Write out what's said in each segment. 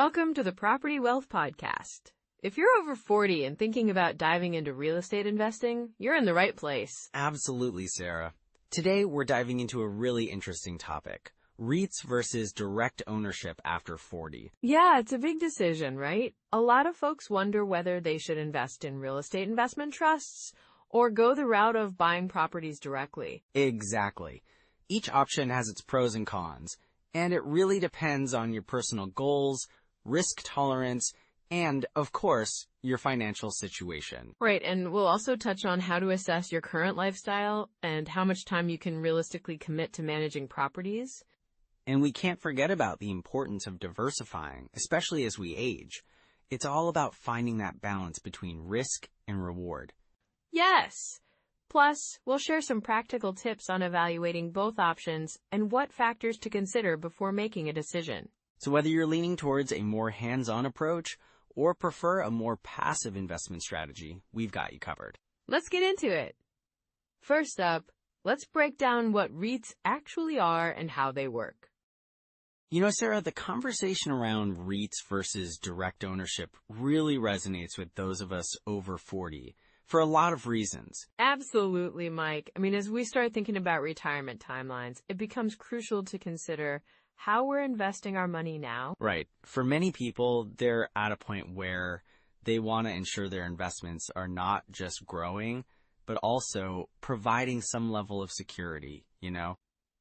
Welcome to the Property Wealth Podcast. If you're over 40 and thinking about diving into real estate investing, you're in the right place. Absolutely, Sarah. Today, we're diving into a really interesting topic. REITs versus direct ownership after 40. Yeah, it's a big decision, right? A lot of folks wonder whether they should invest in real estate investment trusts or go the route of buying properties directly. Exactly. Each option has its pros and cons, and it really depends on your personal goals, risk tolerance, and, of course, your financial situation. Right, and we'll also touch on how to assess your current lifestyle and how much time you can realistically commit to managing properties. And we can't forget about the importance of diversifying, especially as we age. It's all about finding that balance between risk and reward. Yes! Plus, we'll share some practical tips on evaluating both options and what factors to consider before making a decision. So whether you're leaning towards a more hands-on approach or prefer a more passive investment strategy, we've got you covered. Let's get into it. First up, let's break down what REITs actually are and how they work. You know, Sarah, the conversation around REITs versus direct ownership really resonates with those of us over 40 for a lot of reasons. Absolutely, Mike. As we start thinking about retirement timelines, it becomes crucial to consider how we're investing our money now. Right. For many people, they're at a point where they want to ensure their investments are not just growing, but also providing some level of security, you know?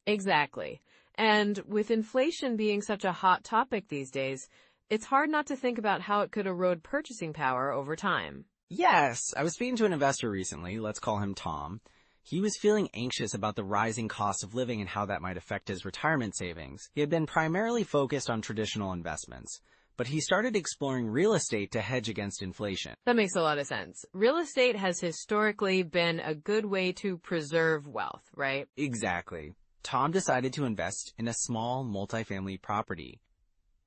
Exactly. And with inflation being such a hot topic these days, it's hard not to think about how it could erode purchasing power over time. Yes, I was speaking to an investor recently, let's call him Tom. He was feeling anxious about the rising cost of living and how that might affect his retirement savings. He had been primarily focused on traditional investments, but he started exploring real estate to hedge against inflation. That makes a lot of sense. Real estate has historically been a good way to preserve wealth, right? Exactly. Tom decided to invest in a small multifamily property.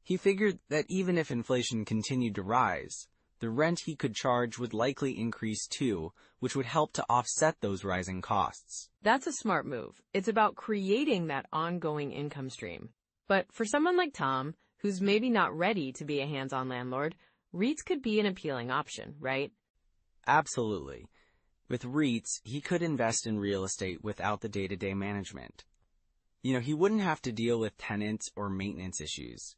He figured that even if inflation continued to rise, the rent he could charge would likely increase too, which would help to offset those rising costs. That's a smart move. It's about creating that ongoing income stream. But for someone like Tom, who's maybe not ready to be a hands-on landlord, REITs could be an appealing option, right? Absolutely. With REITs, he could invest in real estate without the day-to-day management. You know, he wouldn't have to deal with tenants or maintenance issues,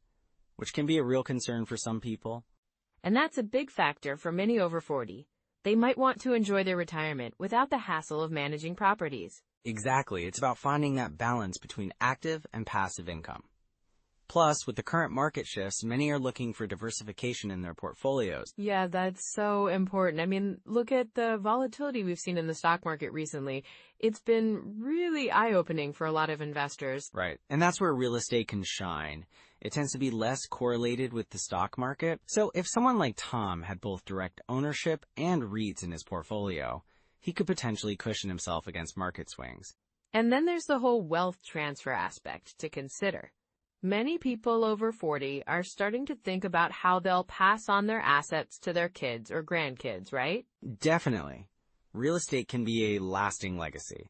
which can be a real concern for some people. And that's a big factor for many over 40. They might want to enjoy their retirement without the hassle of managing properties. Exactly. It's about finding that balance between active and passive income. Plus, with the current market shifts, many are looking for diversification in their portfolios. Yeah, that's so important. Look at the volatility we've seen in the stock market recently. It's been really eye-opening for a lot of investors. Right. And that's where real estate can shine. It tends to be less correlated with the stock market. So if someone like Tom had both direct ownership and REITs in his portfolio, he could potentially cushion himself against market swings. And then there's the whole wealth transfer aspect to consider. Many people over 40 are starting to think about how they'll pass on their assets to their kids or grandkids, right? Definitely. Real estate can be a lasting legacy.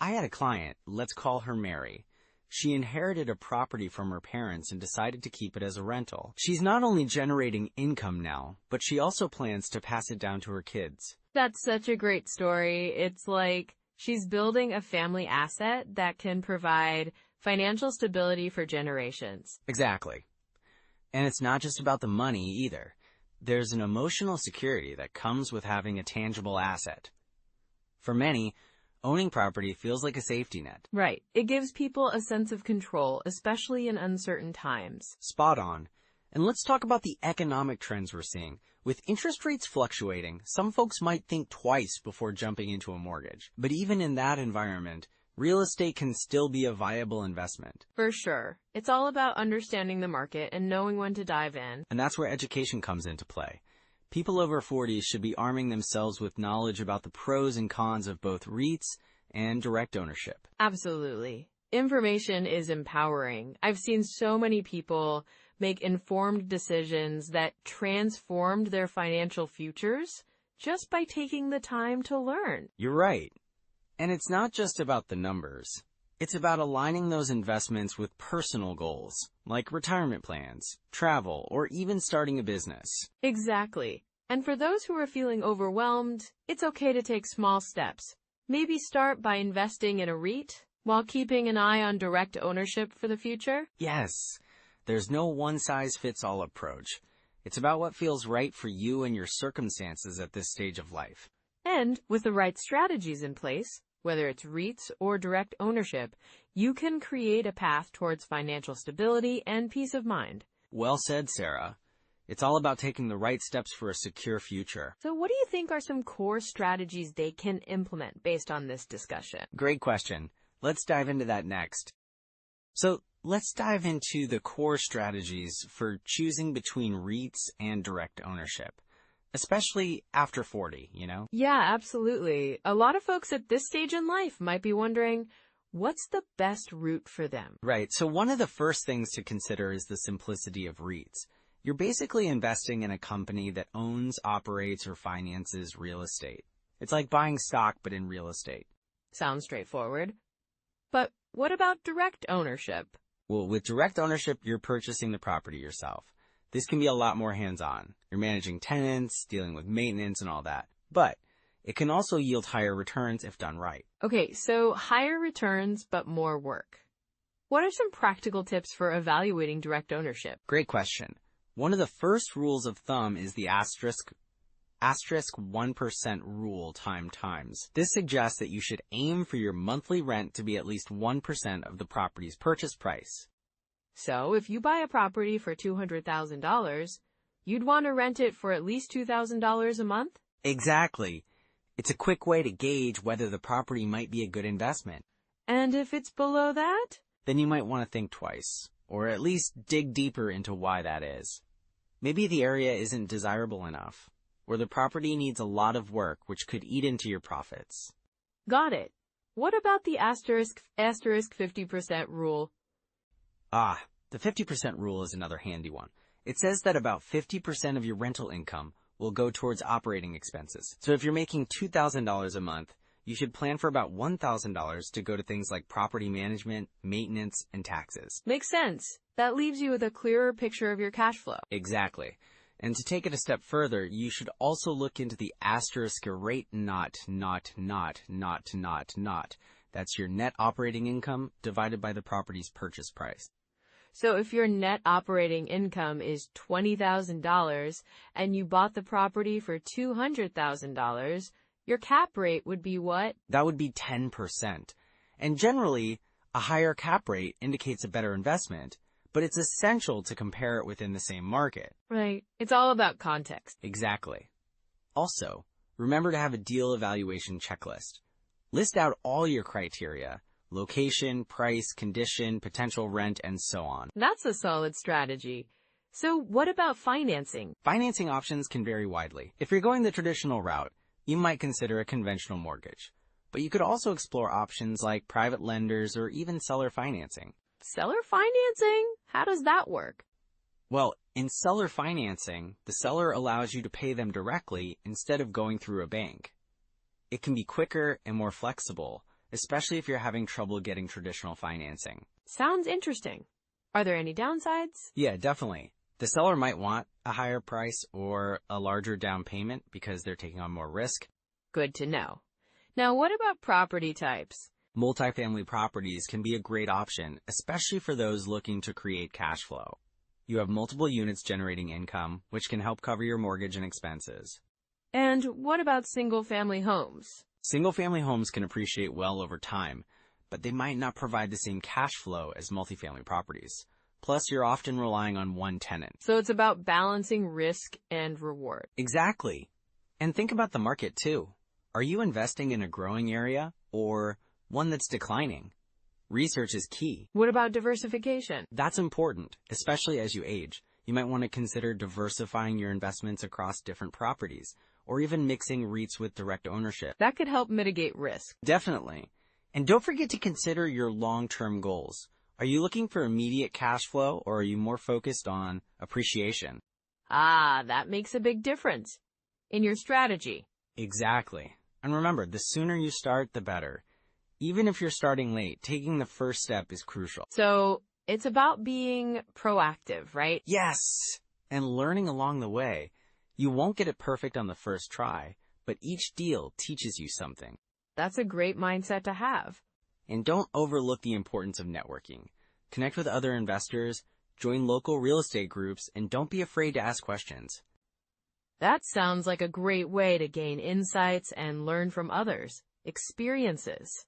I had a client, let's call her Mary. She inherited a property from her parents and decided to keep it as a rental. She's not only generating income now, but she also plans to pass it down to her kids. That's such a great story. It's like she's building a family asset that can provide financial stability for generations. Exactly. And it's not just about the money either. There's an emotional security that comes with having a tangible asset. For many, owning property feels like a safety net. Right. It gives people a sense of control, especially in uncertain times. Spot on. And let's talk about the economic trends we're seeing. With interest rates fluctuating, some folks might think twice before jumping into a mortgage. But even in that environment, real estate can still be a viable investment. For sure. It's all about understanding the market and knowing when to dive in. And that's where education comes into play. People over 40 should be arming themselves with knowledge about the pros and cons of both REITs and direct ownership. Absolutely. Information is empowering. I've seen so many people make informed decisions that transformed their financial futures just by taking the time to learn. You're right. And it's not just about the numbers. It's about aligning those investments with personal goals, like retirement plans, travel, or even starting a business. Exactly. And for those who are feeling overwhelmed, it's okay to take small steps. Maybe start by investing in a REIT while keeping an eye on direct ownership for the future. Yes, there's no one-size-fits-all approach. It's about what feels right for you and your circumstances at this stage of life. And with the right strategies in place, whether it's REITs or direct ownership, you can create a path towards financial stability and peace of mind. Well said, Sarah. It's all about taking the right steps for a secure future. So what do you think are some core strategies they can implement based on this discussion? Great question. Let's dive into that next. So let's dive into the core strategies for choosing between REITs and direct ownership, especially after 40, Yeah, absolutely. A lot of folks at this stage in life might be wondering, what's the best route for them? Right. So one of the first things to consider is the simplicity of REITs. You're basically investing in a company that owns, operates, or finances real estate. It's like buying stock, but in real estate. Sounds straightforward. But what about direct ownership? Well, with direct ownership, you're purchasing the property yourself. This can be a lot more hands-on. You're managing tenants, dealing with maintenance, and all that. But it can also yield higher returns if done right. Okay, so higher returns, but more work. What are some practical tips for evaluating direct ownership? Great question. One of the first rules of thumb is the asterisk 1% rule times. This suggests that you should aim for your monthly rent to be at least 1% of the property's purchase price. So if you buy a property for $200,000, you'd want to rent it for at least $2,000 a month? Exactly. It's a quick way to gauge whether the property might be a good investment. And if it's below that? Then you might want to think twice, or at least dig deeper into why that is. Maybe the area isn't desirable enough, or the property needs a lot of work which could eat into your profits. Got it. What about the asterisk 50% rule? The 50% rule is another handy one. It says that about 50% of your rental income will go towards operating expenses. So if you're making $2,000 a month, you should plan for about $1,000 to go to things like property management, maintenance, and taxes. Makes sense. That leaves you with a clearer picture of your cash flow. Exactly. And to take it a step further, you should also look into the asterisk rate not. That's your net operating income divided by the property's purchase price. So if your net operating income is $20,000 and you bought the property for $200,000, your cap rate would be what? That would be 10%. And generally, a higher cap rate indicates a better investment, but it's essential to compare it within the same market. Right. It's all about context. Exactly. Also, remember to have a deal evaluation checklist. List out all your criteria: location, price, condition, potential rent, and so on. That's a solid strategy. So what about financing? Financing options can vary widely. If you're going the traditional route, you might consider a conventional mortgage. But you could also explore options like private lenders or even seller financing. Seller financing? How does that work? Well, in seller financing, the seller allows you to pay them directly instead of going through a bank. It can be quicker and more flexible, especially if you're having trouble getting traditional financing. Sounds interesting. Are there any downsides? Yeah, definitely. The seller might want a higher price or a larger down payment because they're taking on more risk. Good to know. Now, what about property types? Multifamily properties can be a great option, especially for those looking to create cash flow. You have multiple units generating income, which can help cover your mortgage and expenses. And what about single-family homes? Single-family homes can appreciate well over time, but they might not provide the same cash flow as multifamily properties. Plus, you're often relying on one tenant. So it's about balancing risk and reward. Exactly. And think about the market, too. Are you investing in a growing area or one that's declining? Research is key. What about diversification? That's important, especially as you age. You might want to consider diversifying your investments across different properties, or even mixing REITs with direct ownership. That could help mitigate risk. Definitely. And don't forget to consider your long-term goals. Are you looking for immediate cash flow, or are you more focused on appreciation? That makes a big difference in your strategy. Exactly. And remember, the sooner you start, the better. Even if you're starting late, taking the first step is crucial. So it's about being proactive, right? Yes, and learning along the way. You won't get it perfect on the first try, but each deal teaches you something. That's a great mindset to have. And don't overlook the importance of networking. Connect with other investors, join local real estate groups, and don't be afraid to ask questions. That sounds like a great way to gain insights and learn from others' experiences.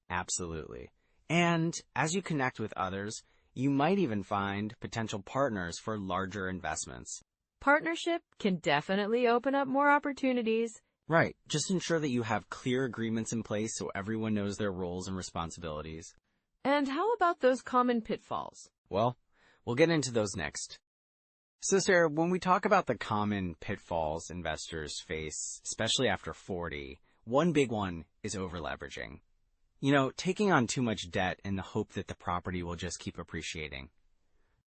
Absolutely. And as you connect with others, you might even find potential partners for larger investments. Partnership can definitely open up more opportunities. Right. Just ensure that you have clear agreements in place so everyone knows their roles and responsibilities. And how about those common pitfalls? Well, we'll get into those next. So, Sarah, when we talk about the common pitfalls investors face, especially after 40, one big one is overleveraging. You know, taking on too much debt in the hope that the property will just keep appreciating.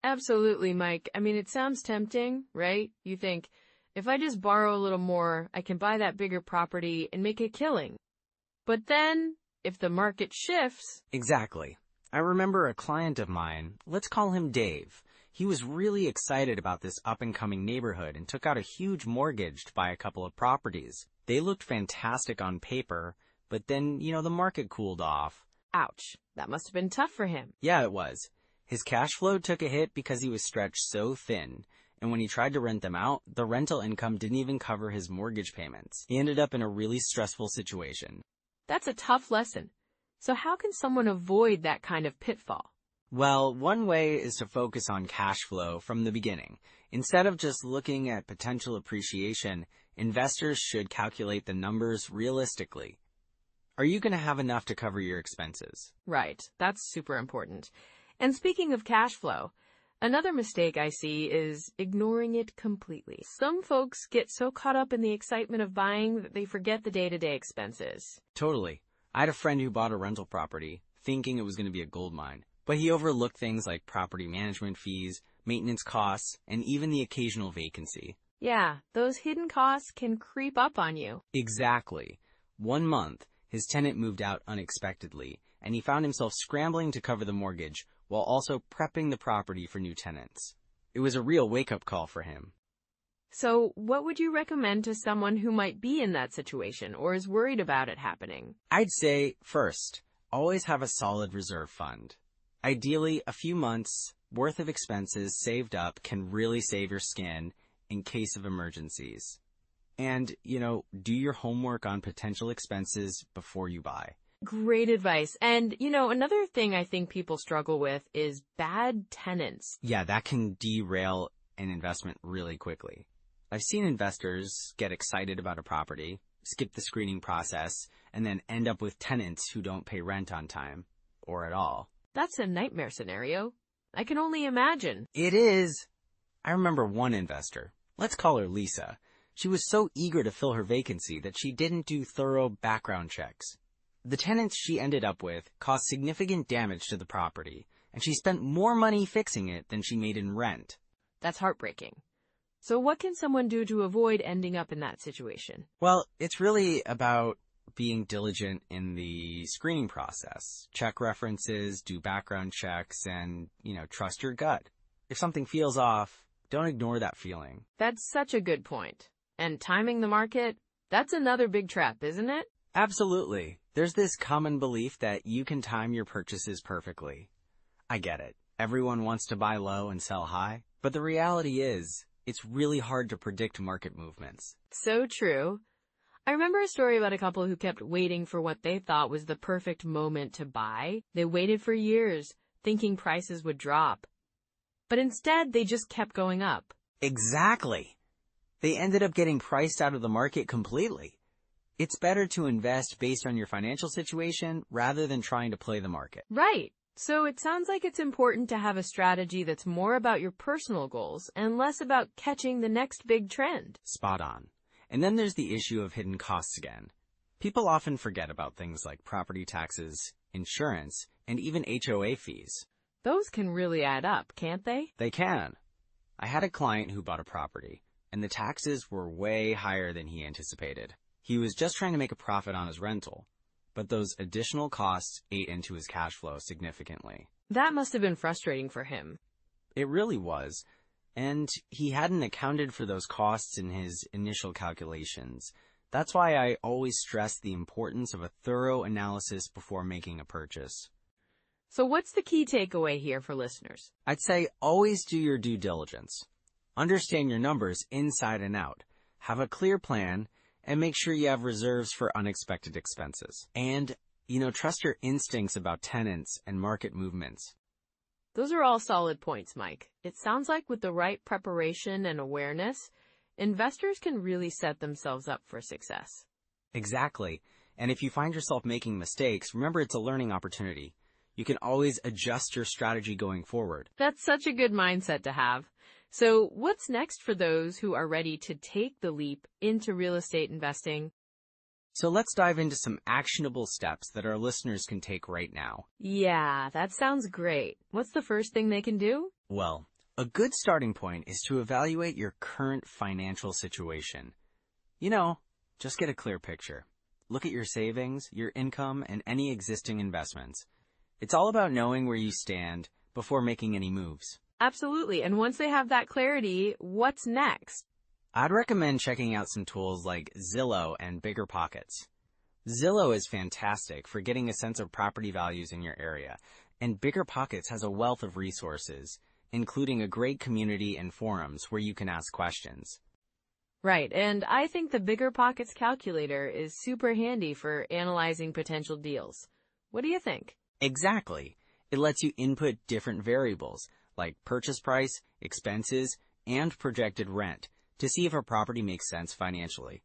Absolutely, Mike. I mean, it sounds tempting, right? You think, if I just borrow a little more, I can buy that bigger property and make a killing. But then, if the market shifts... Exactly. I remember a client of mine, let's call him Dave. He was really excited about this up-and-coming neighborhood and took out a huge mortgage to buy a couple of properties. They looked fantastic on paper, but then, the market cooled off. Ouch. That must have been tough for him. Yeah, it was. His cash flow took a hit because he was stretched so thin, and when he tried to rent them out, the rental income didn't even cover his mortgage payments. He ended up in a really stressful situation. That's a tough lesson. So how can someone avoid that kind of pitfall? Well, one way is to focus on cash flow from the beginning. Instead of just looking at potential appreciation, investors should calculate the numbers realistically. Are you going to have enough to cover your expenses? Right. That's super important. And speaking of cash flow, another mistake I see is ignoring it completely. Some folks get so caught up in the excitement of buying that they forget the day-to-day expenses. Totally. I had a friend who bought a rental property, thinking it was going to be a gold mine. But he overlooked things like property management fees, maintenance costs, and even the occasional vacancy. Yeah, those hidden costs can creep up on you. Exactly. 1 month, his tenant moved out unexpectedly, and he found himself scrambling to cover the mortgage while also prepping the property for new tenants. It was a real wake-up call for him. So, what would you recommend to someone who might be in that situation or is worried about it happening? I'd say, first, always have a solid reserve fund. Ideally, a few months' worth of expenses saved up can really save your skin in case of emergencies. And, do your homework on potential expenses before you buy. Great advice. And, another thing I think people struggle with is bad tenants. Yeah, that can derail an investment really quickly. I've seen investors get excited about a property, skip the screening process, and then end up with tenants who don't pay rent on time, or at all. That's a nightmare scenario. I can only imagine. It is. I remember one investor. Let's call her Lisa. She was so eager to fill her vacancy that she didn't do thorough background checks. The tenants she ended up with caused significant damage to the property, and she spent more money fixing it than she made in rent. That's heartbreaking. So what can someone do to avoid ending up in that situation? Well, it's really about being diligent in the screening process. Check references, do background checks, and, trust your gut. If something feels off, don't ignore that feeling. That's such a good point. And timing the market, that's another big trap, isn't it? Absolutely. There's this common belief that you can time your purchases perfectly. I get it. Everyone wants to buy low and sell high. But the reality is, it's really hard to predict market movements. So true. I remember a story about a couple who kept waiting for what they thought was the perfect moment to buy. They waited for years, thinking prices would drop. But instead, they just kept going up. Exactly. They ended up getting priced out of the market completely. It's better to invest based on your financial situation rather than trying to play the market. Right. So it sounds like it's important to have a strategy that's more about your personal goals and less about catching the next big trend. Spot on. And then there's the issue of hidden costs again. People often forget about things like property taxes, insurance, and even HOA fees. Those can really add up, can't they? They can. I had a client who bought a property, and the taxes were way higher than he anticipated. He was just trying to make a profit on his rental. but those additional costs ate into his cash flow significantly. That must have been frustrating for him. It really was, and he hadn't accounted for those costs in his initial calculations. That's why I always stress the importance of a thorough analysis before making a purchase. So what's the key takeaway here for listeners? I'd say always do your due diligence. Understand your numbers inside and out. Have a clear plan, and make sure you have reserves for unexpected expenses. And, trust your instincts about tenants and market movements. Those are all solid points, Mike. It sounds like with the right preparation and awareness, investors can really set themselves up for success. Exactly. And if you find yourself making mistakes, remember it's a learning opportunity. You can always adjust your strategy going forward. That's such a good mindset to have. So what's next for those who are ready to take the leap into real estate investing? So let's dive into some actionable steps that our listeners can take right now. Yeah, that sounds great. What's the first thing they can do? Well, a good starting point is to evaluate your current financial situation. Just get a clear picture. Look at your savings, your income, and any existing investments. It's all about knowing where you stand before making any moves. Absolutely. And once they have that clarity, what's next? I'd recommend checking out some tools like Zillow and BiggerPockets. Zillow is fantastic for getting a sense of property values in your area, and BiggerPockets has a wealth of resources, including a great community and forums where you can ask questions. Right, and I think the BiggerPockets calculator is super handy for analyzing potential deals. What do you think? Exactly. It lets you input different variables, like purchase price, expenses, and projected rent, to see if a property makes sense financially.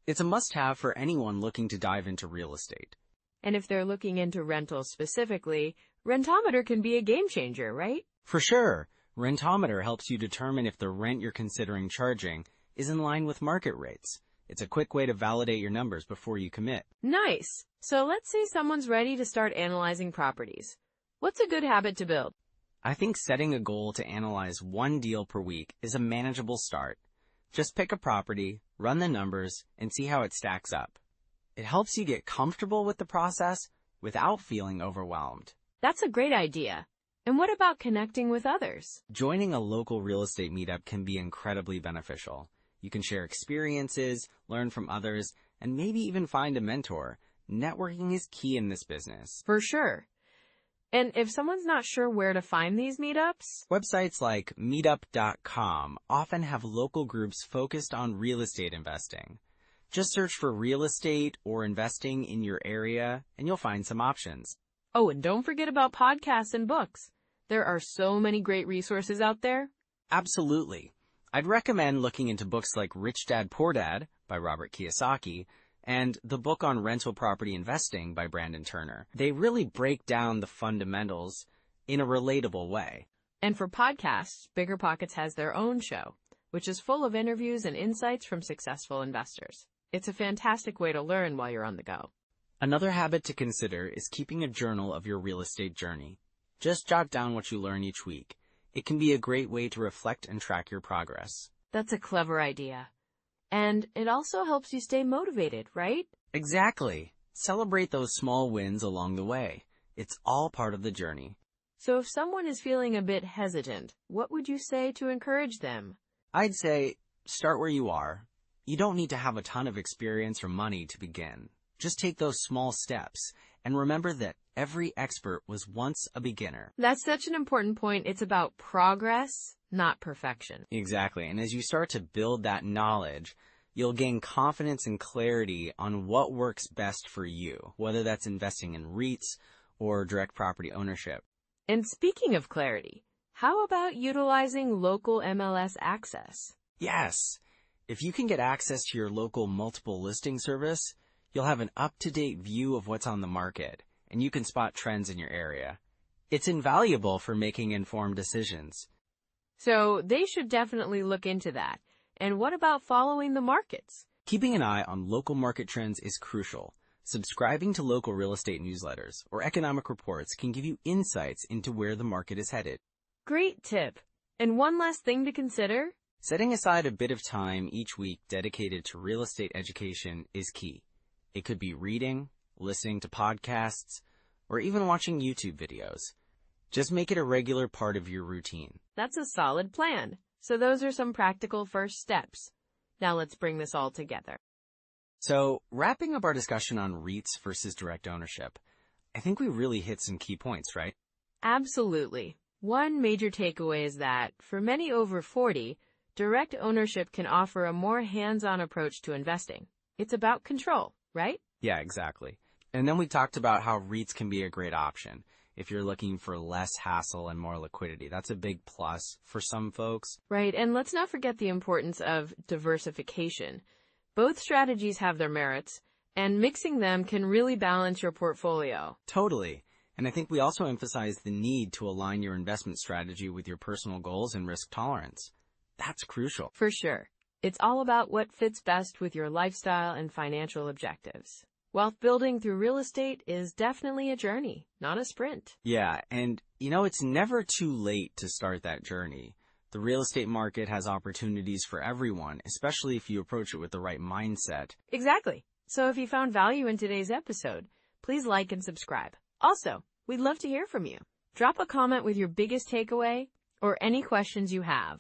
It's a must-have for anyone looking to dive into real estate. And if they're looking into rentals specifically, Rentometer can be a game changer, right? For sure. Rentometer helps you determine if the rent you're considering charging is in line with market rates. It's a quick way to validate your numbers before you commit. Nice. So let's say someone's ready to start analyzing properties. What's a good habit to build? I think setting a goal to analyze one deal per week is a manageable start. Just pick a property, run the numbers, and see how it stacks up. It helps you get comfortable with the process without feeling overwhelmed. That's a great idea. And what about connecting with others? Joining a local real estate meetup can be incredibly beneficial. You can share experiences, learn from others, and maybe even find a mentor. Networking is key in this business. For sure. And if someone's not sure where to find these meetups? Websites like meetup.com often have local groups focused on real estate investing. Just search for real estate or investing in your area, and you'll find some options. Oh, and don't forget about podcasts and books. There are so many great resources out there. Absolutely. I'd recommend looking into books like Rich Dad, Poor Dad by Robert Kiyosaki and the book on rental property investing by Brandon Turner. They really break down the fundamentals in a relatable way. And for podcasts, BiggerPockets has their own show, which is full of interviews and insights from successful investors. It's a fantastic way to learn while you're on the go. Another habit to consider is keeping a journal of your real estate journey. Just jot down what you learn each week. It can be a great way to reflect and track your progress. That's a clever idea. And it also helps you stay motivated, right? Exactly. Celebrate those small wins along the way. It's all part of the journey. So if someone is feeling a bit hesitant, what would you say to encourage them? I'd say start where you are. You don't need to have a ton of experience or money to begin. Just take those small steps and remember that every expert was once a beginner. That's such an important point. It's about progress, not perfection. Exactly. And as you start to build that knowledge, you'll gain confidence and clarity on what works best for you, whether that's investing in REITs or direct property ownership. And speaking of clarity, how about utilizing local MLS access? Yes. If you can get access to your local multiple listing service, you'll have an up-to-date view of what's on the market, and you can spot trends in your area. It's invaluable for making informed decisions. So they should definitely look into that. And what about following the markets? Keeping an eye on local market trends is crucial. Subscribing to local real estate newsletters or economic reports can give you insights into where the market is headed. Great tip. And one last thing to consider? Setting aside a bit of time each week dedicated to real estate education is key. It could be reading, listening to podcasts, or even watching YouTube videos. Just make it a regular part of your routine. That's a solid plan. So those are some practical first steps. Now let's bring this all together. So, wrapping up our discussion on REITs versus direct ownership, I think we really hit some key points, right? Absolutely. One major takeaway is that, for many over 40, direct ownership can offer a more hands-on approach to investing. It's about control, right? Yeah, exactly. And then we talked about how REITs can be a great option if you're looking for less hassle and more liquidity. That's a big plus for some folks. Right, and let's not forget the importance of diversification. Both strategies have their merits, and mixing them can really balance your portfolio. Totally. And I think we also emphasize the need to align your investment strategy with your personal goals and risk tolerance. That's crucial. For sure. It's all about what fits best with your lifestyle and financial objectives. Wealth building through real estate is definitely a journey, not a sprint. Yeah, and it's never too late to start that journey. The real estate market has opportunities for everyone, especially if you approach it with the right mindset. Exactly. So if you found value in today's episode, please like and subscribe. Also, we'd love to hear from you. Drop a comment with your biggest takeaway or any questions you have.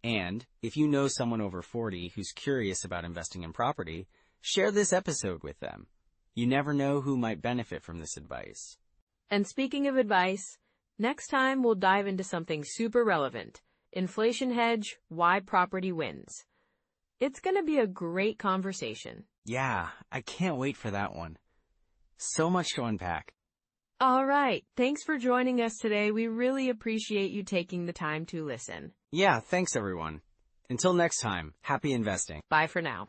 And if you know someone over 40 who's curious about investing in property, share this episode with them. You never know who might benefit from this advice. And speaking of advice, next time we'll dive into something super relevant. Inflation hedge, why property wins. It's going to be a great conversation. Yeah, I can't wait for that one. So much to unpack. All right. Thanks for joining us today. We really appreciate you taking the time to listen. Yeah, thanks everyone. Until next time, happy investing. Bye for now.